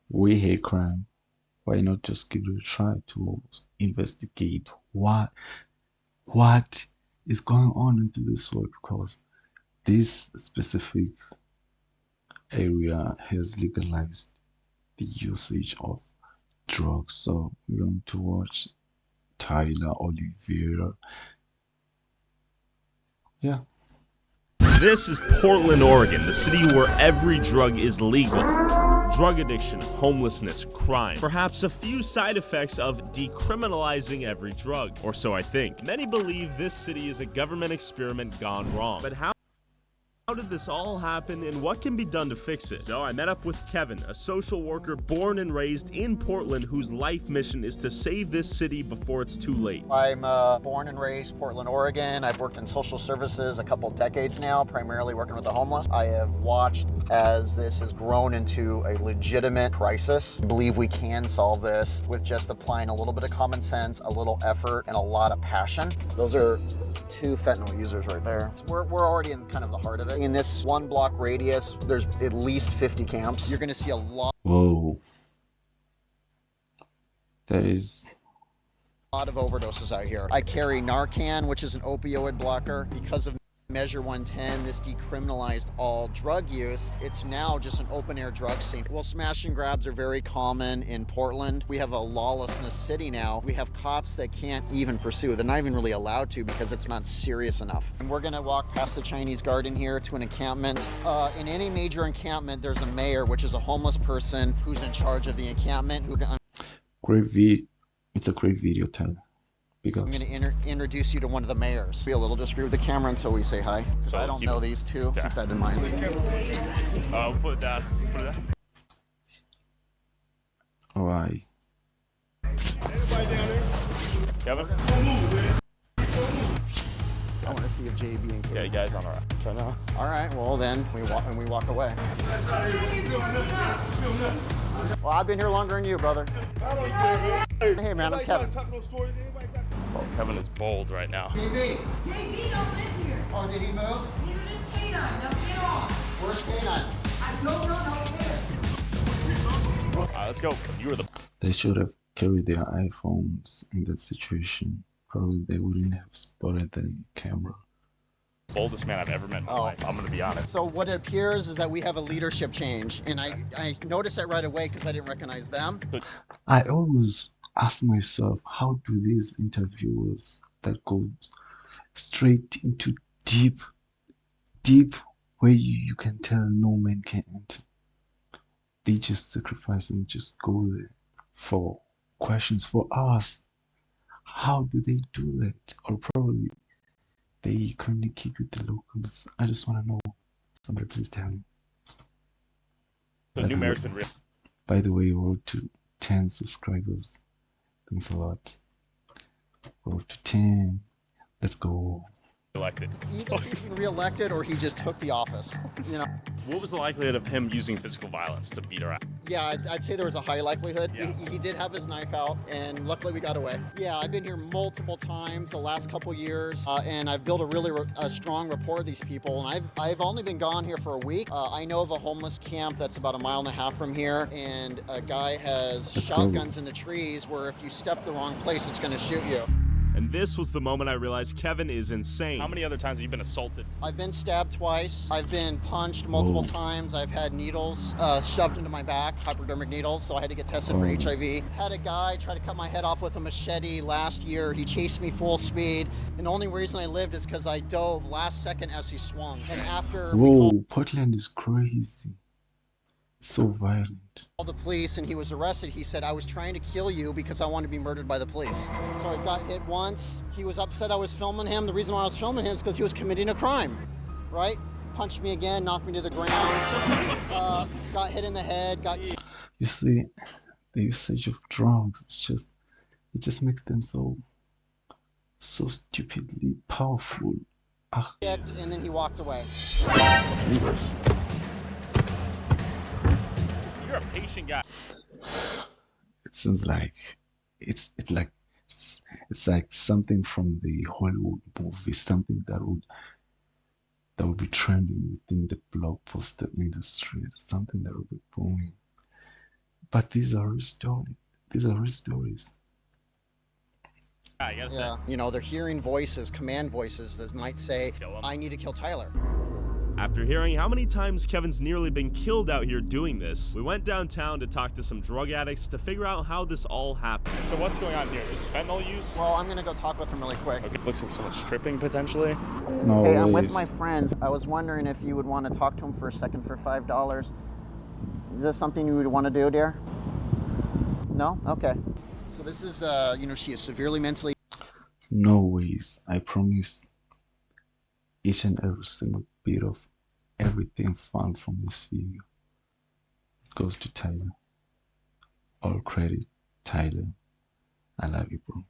We hate crime. Why not just give it a try to investigate what is going on into this world? Because this specific area has legalized the usage of drugs. So we're going to watch Tyler Oliveira. Yeah. This is Portland, Oregon, the city where every drug is legal. Drug addiction, homelessness, crime. Perhaps a few side effects of decriminalizing every drug, or so I think. Many believe this city is a government experiment gone wrong. But how did this all happen and what can be done to fix it? So I met up with Kevin, a social worker born and raised in Portland whose life mission is to save this city before it's too late. I'm born and raised Portland, Oregon. I've worked in social services a couple decades now, primarily working with the homeless. I have watched as this has grown into a legitimate crisis. I believe we can solve this with just applying a little bit of common sense, a little effort, and a lot of passion. Those are 2 fentanyl users right there. We're already in kind of the heart of it. In this 1 block radius, there's at least 50 camps. You're gonna see a lot Whoa. That is of overdoses out here. I carry Narcan, which is an opioid blocker. Because of Measure 110, this decriminalized all drug use. It's now just an open air drug scene. Well, smash and grabs are very common in Portland. We have a lawlessness city now. We have cops that can't even pursue. They're not even really allowed to because it's not serious enough. And we're gonna walk past the Chinese Garden here to an encampment. In any major encampment, there's a mayor, which is a homeless person who's in charge of the encampment. it's a great video, Tyler. I'm going to introduce you to one of the mayors. Be a little discreet with the camera until we say hi. So I don't know these two. Keep that in mind. Put it down. Alright. Kevin? I want to see if JB and Yeah, you guys on right now. All right, well then we walk away. Well, I've been here longer than you, brother. Hey man, I'm Kevin. Oh, Kevin is bold right now. JB. JB don't live here. Oh, did he move? Neither does K9. Now get on. Where's K9? I don't know where. All right, let's go. You were the They should have carried their iPhones in that situation. Probably they wouldn't have spotted the camera. boldest man I've ever met in my life. I'm gonna be honest. So what it appears is that we have a leadership change, and I noticed that right away because I didn't recognize them. I always ask myself, how do these interviewers that go straight into deep where you can tell no man can enter, they just sacrifice and just go there for questions for us? How do they do that? Or probably they communicate with the locals. I just want to know. Somebody please tell me. The new mayor's been real. By the way, road to 10 subscribers. Thanks a lot. Road to 10. Let's go. Elected. Either he's been reelected or he just took the office. You know. What was the likelihood of him using physical violence to beat her out? Yeah, I'd say there was a high likelihood. Yeah. He did have his knife out, and luckily we got away. Yeah, I've been here multiple times the last couple years, and I've built a really strong rapport with these people. And I've only been gone here for a week. I know of a homeless camp that's about 1.5 miles from here, and a guy has shotguns in the trees where if you step the wrong place, it's going to shoot you. And this was the moment I realized Kevin is insane. How many other times have you been assaulted? I've been stabbed twice. I've been punched multiple times. I've had needles shoved into my back, hypodermic needles, so I had to get tested for HIV. Had a guy try to cut my head off with a machete last year. He chased me full speed. And the only reason I lived is because I dove last second as he swung. And after Portland is crazy. It's so violent. Called the police and he was arrested, he said, I was trying to kill you because I wanted to be murdered by the police. So I got hit once. He was upset I was filming him. The reason why I was filming him is because he was committing a crime, right? Punched me again, knocked me to the ground, got hit in the head, You see, the usage of drugs, it just makes them so stupidly powerful. and then he walked away. You're a patient guy. It seems like it's like something from the Hollywood movie, something that would be trending within the blockbuster industry, something that would be booming. But these are real stories. These are real stories. Yeah, you gotta say. Yeah, you know, they're hearing voices, command voices that might say, Kill him. I need to kill Tyler. After hearing how many times Kevin's nearly been killed out here doing this, we went downtown to talk to some drug addicts to figure out how this all happened. So what's going on here? Is this fentanyl use? Well, I'm gonna go talk with him really quick. Okay, this looks like so much stripping potentially. No Hey, I'm with ways. my friends. I was wondering if you would want to talk to him for a second for $5. Is this something you would want to do, dear? No? Okay. So this is, you know, she is severely mentally No ways. I promise each and every single bit of everything found from this video goes to Tyler. All credit, Tyler. I love you, bro.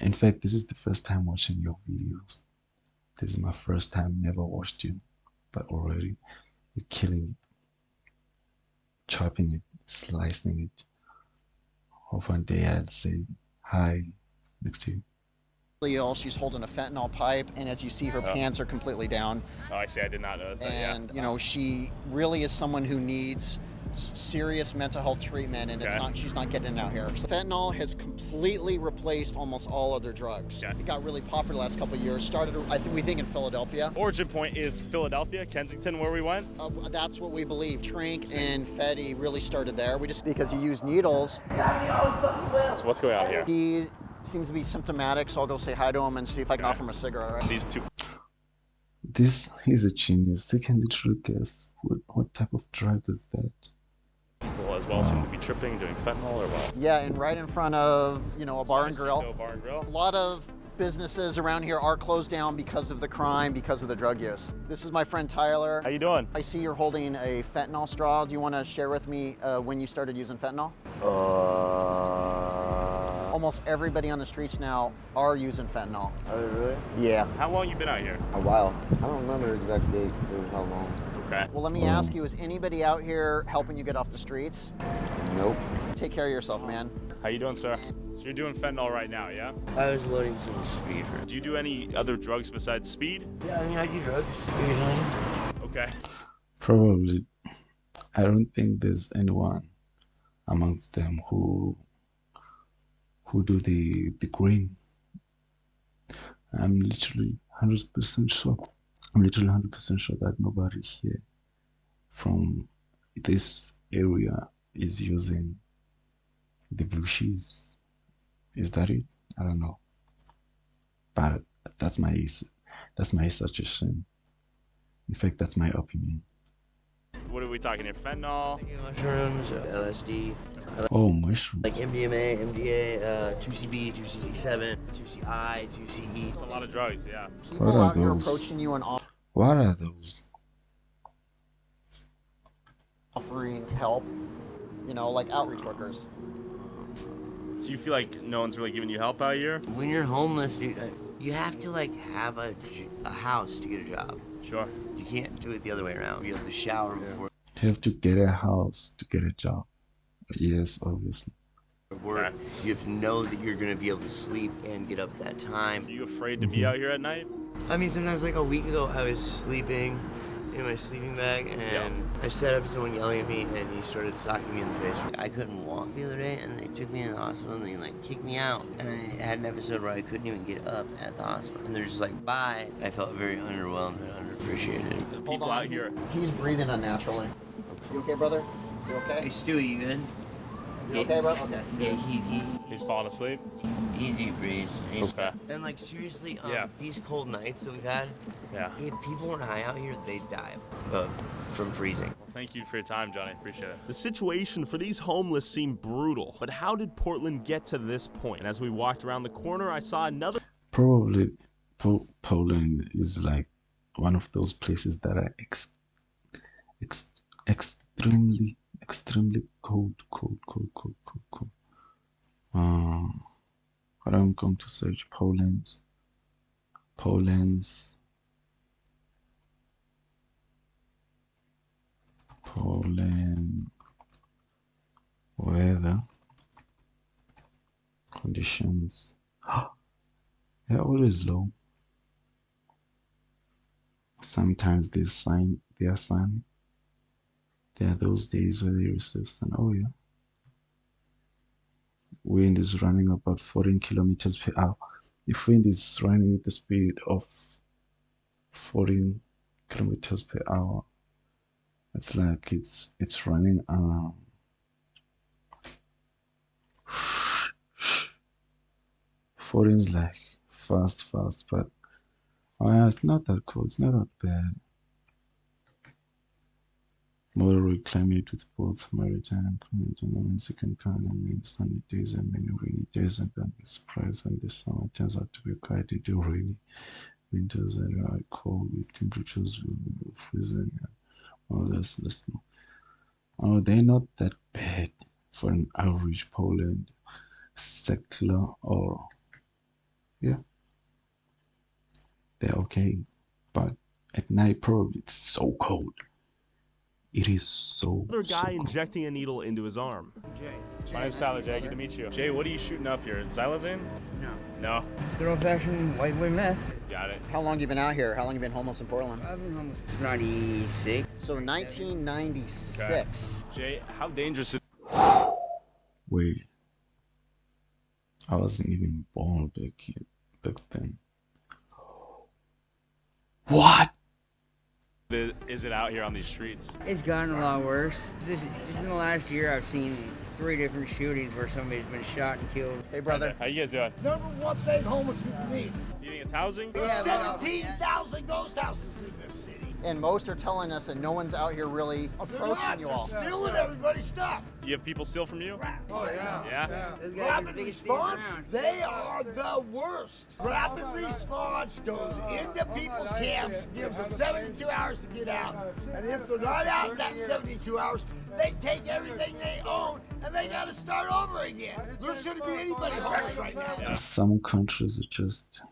In fact, this is the first time watching your videos. This is my first time, never watched you, but already you're killing it, chopping it, slicing it. Hope one day I'll say hi next to you. ill. She's holding a fentanyl pipe, and as you see, her pants are completely down. Oh, I see. I did not notice that. Yeah. And you know, she really is someone who needs serious mental health treatment, and it's Okay. not, she's not getting it out here. So fentanyl has completely replaced almost all other drugs. Yeah. It got really popular the last couple of years. Started, we think in Philadelphia. Origin point is Philadelphia, Kensington, where we went. That's what we believe. Trank and Fetty really started there. We just, because you use needles. So what's going on here? He seems to be symptomatic, so I'll go say hi to him and see if I can Okay. offer him a cigarette. All right? These two. This is a genius. They can literally guess what type of drug is that. People as well seem to be tripping, doing fentanyl or what? Yeah, and right in front of, you know, a bar and grill. No bar and grill. A lot of businesses around here are closed down because of the crime, because of the drug use. This is my friend Tyler. How you doing? I see you're holding a fentanyl straw. Do you want to share with me when you started using fentanyl? Almost everybody on the streets now are using fentanyl. Oh, really? Yeah. How long you been out here? A while. I don't remember the exact date for how long. Okay. Well, let me ask you, is anybody out here helping you get off the streets? Nope. Take care of yourself, man. How you doing, sir? So you're doing fentanyl right now, yeah? I was loading some speed. Do you do any other drugs besides speed? Yeah, I mean, I do drugs occasionally. Okay. Probably. I don't think there's anyone amongst them who do the green. I'm literally 100% sure. I'm literally 100% sure that nobody here from this area is using the blue cheese. Is that it? I don't know. But that's my suggestion. In fact, that's my opinion. What are we talking here? Fentanyl? Mushrooms, LSD, Oh, mushroom. like MDMA, MDA, 2CB, 2CZ7, 2CI, 2CE. It's a lot of drugs, yeah. People What are out here those? approaching you and What are those? offering help, you know, like outreach workers. So you feel like no one's really giving you help out here? When you're homeless, you have to like have a house to get a job. Sure. You can't do it the other way around. You have to shower before You have to get a house to get a job. Yes, obviously. work. Okay. You have to know that you're gonna be able to sleep and get up at that time. Are you afraid to be out here at night? I mean, sometimes like a week ago, I was sleeping in my sleeping bag, and I set up someone yelling at me, and he started socking me in the face. I couldn't walk the other day, and they took me to the hospital, and they like kicked me out. And I had an episode where I couldn't even get up at the hospital, and they're just like, bye. I felt very underwhelmed and underappreciated. People out here. He's breathing unnaturally. You okay, brother? You Hey, okay? Stewie, you good? You okay, bro? Okay. Yeah, He's falling asleep? he deep breathes. He's- Okay. And like seriously, Yeah. these cold nights that we've had, Yeah. if people weren't high out here, they'd die from freezing. Well, thank you for your time, Johnny. Appreciate it. The situation for these homeless seemed brutal, but how did Portland get to this point? As we walked around the corner, I saw another. Probably Poland is like one of those places that are extremely cold. But I'm going to search Poland's Poland weather conditions. They're always low. Sometimes they are sunny. There are those days where they receive sun. Oh yeah, wind is running about 14 kilometers per hour. If wind is running at the speed of 14 kilometers per hour, it's like it's running 14 is like fast, but it's not that cold, it's not that bad. Moderate climate with both maritime and continental and second kind and many sunny days and many rainy days, and don't be surprised when the summer turns out to be quite rainy. Winters are cold with temperatures freezing and more or less snow. Oh, they're not that bad for an average Poland settler, or yeah, they're okay. But at night, probably it's so cold. It is so. Another guy so cold. injecting a needle into his arm. My name's Tyler, Jay. Good to meet you. Jay, what are you shooting up here? Xylazine? No. No? Good old-fashioned white boy meth. Got it. How long you been out here? How long you been homeless in Portland? I've been homeless since 96. So 1996. Jay, how dangerous is Wait, I wasn't even born back then. What? it out here on these streets? It's gotten a lot worse. Just in the last year, I've seen 3 different shootings where somebody's been shot and killed. Hey, brother. How you guys doing? Number one thing homeless people need. You think it's housing? There's 17,000 ghost houses in this city. And most are telling us that no one's out here really They're approaching not. you They're all. stealing everybody's stuff. You have people steal from you? Oh, yeah. Yeah? Those guys are Rapid the biggest response, thieves around. they are the worst. Rapid response goes into people's camps, gives them 72 hours to get out. And if they're not out in that 72 hours, they take everything they own and they got to start over again. There shouldn't be anybody homeless right now. Some countries are just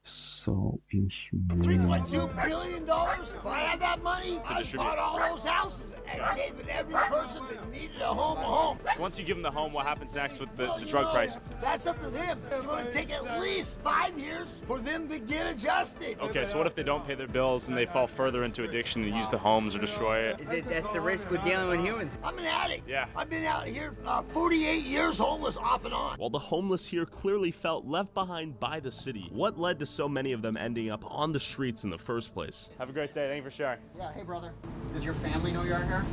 so inhumane. $3.2 billion. If I had that money, I bought all those houses and gave it every person that needed a home. Once you give them the home, what happens next with the Well, you drug know, price? That's up to them. It's going to take at least 5 years for them to get adjusted. Okay, so what if they don't pay their bills and they fall further into addiction and use the homes or destroy it? That's the risk with dealing with humans. I'm an addict. Yeah. I've been out here 48 years homeless off and on. While the homeless here clearly felt left behind by the city, what led to so many of them ending up on the streets in the first place? Have a great day. Thank you for sharing. Yeah, hey, brother. Does your family know you're here?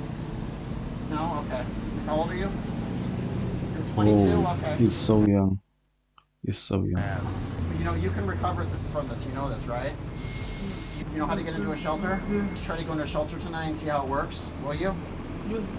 No? Okay. How old are you? You're 22? Oh, Okay. he's so young. He's so young. But you know, you can recover from this. You know this, right? You know how to get into a shelter? Try to go into a shelter tonight and see how it works. Will you?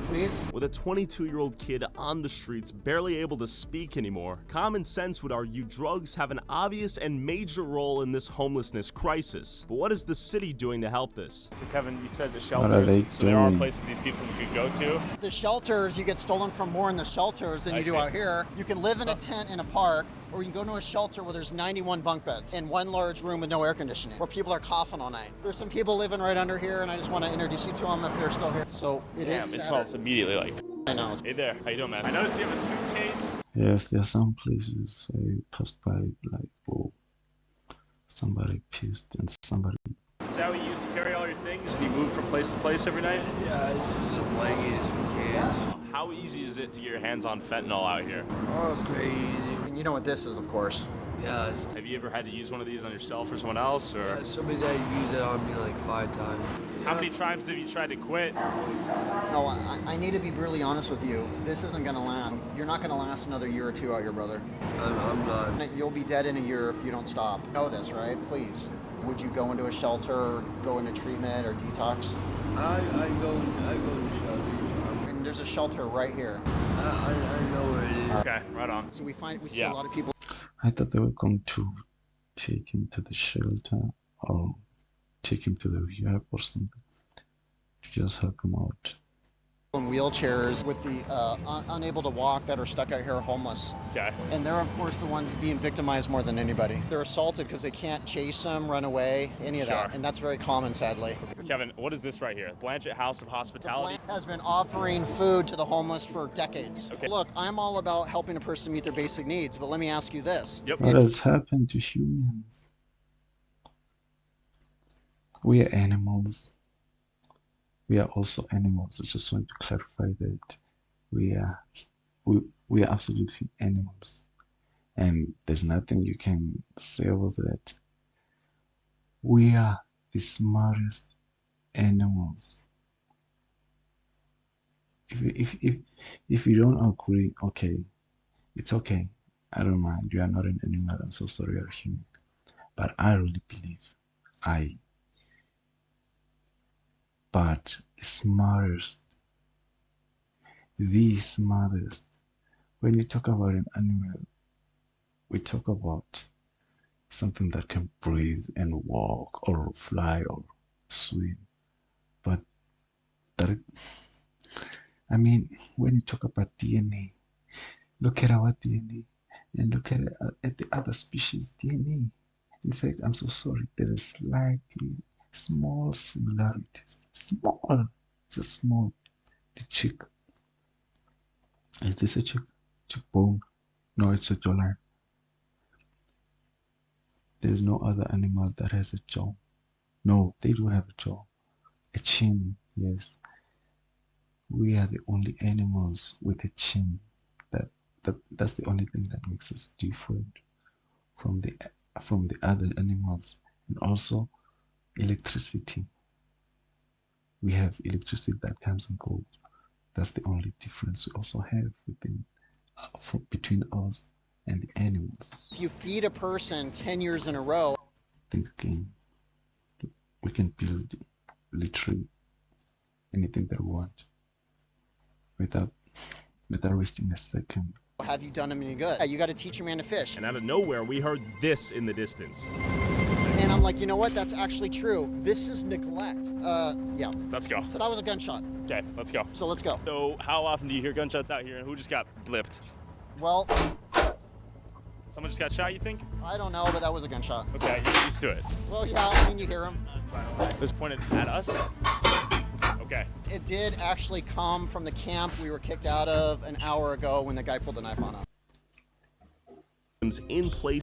Please? With a 22-year-old kid on the streets, barely able to speak anymore, common sense would argue drugs have an obvious and major role in this homelessness crisis. But what is the city doing to help this? So Kevin, you said the What are they shelters. So there are doing? places these people could go to. The shelters, you get stolen from more in the shelters than I you do see. out here. You can live in a tent in a park, or you can go to a shelter where there's 91 bunk beds in one large room with no air conditioning, where people are coughing all night. There's some people living right under here, and I just want to introduce you to them if they're still here. So it is. Damn, it smells immediately like. I know. Hey there, how you doing, man? I noticed you have a suitcase. Yes, there are some places where you pass by like, oh, somebody pissed and somebody. Is that how you used to carry all your things and you move from place to place every night? Yeah, it's just some blankets, some cans. How easy is it to get your hands on fentanyl out here? Oh, crazy. And you know what this is, of course. Yeah, Have you ever had to use one of these on yourself or someone else? Or somebody's had to use it on me like 5 times. how many times have you tried to quit? No, I need to be brutally honest with you. This isn't going to last. You're not going to last another year or 2 out here, brother. I'm not. You'll be dead in a year if you don't stop. You know this, right? Please. Would you go into a shelter, go into treatment, or detox? I go to shelters. And there's a shelter right here. I know where it is. Okay, right on. So we see Yeah. a lot of people. I thought they were going to take him to the shelter or take him to the rehab or something to just help him out. In wheelchairs with the unable to walk that are stuck out here homeless. Okay. And they're, of course, the ones being victimized more than anybody. They're assaulted because they can't chase them, run away, any of that. Sure. And that's very common, sadly. Kevin, what is this right here? Blanchett House of Hospitality? Blank has been offering food to the homeless for decades. Okay. Look, I'm all about helping a person meet their basic needs, but let me ask you this. Yep. What has happened to humans? We are animals. We are also animals. I just want to clarify that we are we are absolutely animals, and there's nothing you can say about that. We are the smartest animals. If you don't agree, okay, it's okay. I don't mind. You are not an animal. I'm so sorry, you're a human. But I really believe I, but the smartest. When you talk about an animal, we talk about something that can breathe and walk or fly or swim. But that, I mean, when you talk about DNA, look at our DNA and look at the other species DNA. In fact, I'm so sorry, there is slightly small similarities. Small, just small. The chick. Is this a chick? Chickbone? No, it's a jawline. There's no other animal that has a jaw. No, they do have a jaw. A chin, yes. We are the only animals with a chin. That's the only thing that makes us different from the other animals. And also electricity. We have electricity that comes and goes. That's the only difference we also have between us and the animals. If you feed a person 10 years in a row, Think again. We can build literally anything that we want without wasting a second. have you done them any good? You got to teach a man to fish. And out of nowhere, we heard this in the distance. And I'm like, you know what? That's actually true. This is neglect. Yeah. Let's go. So that was a gunshot. Okay, let's go. So let's go. So how often do you hear gunshots out here, and who just got blipped? Well, Someone just got shot, you think? I don't know, but that was a gunshot. Okay, you're used to it. Well, yeah, I mean, you hear him. This pointed at us? Okay. It did actually come from the camp we were kicked out of an hour ago when the guy pulled the knife on us. In place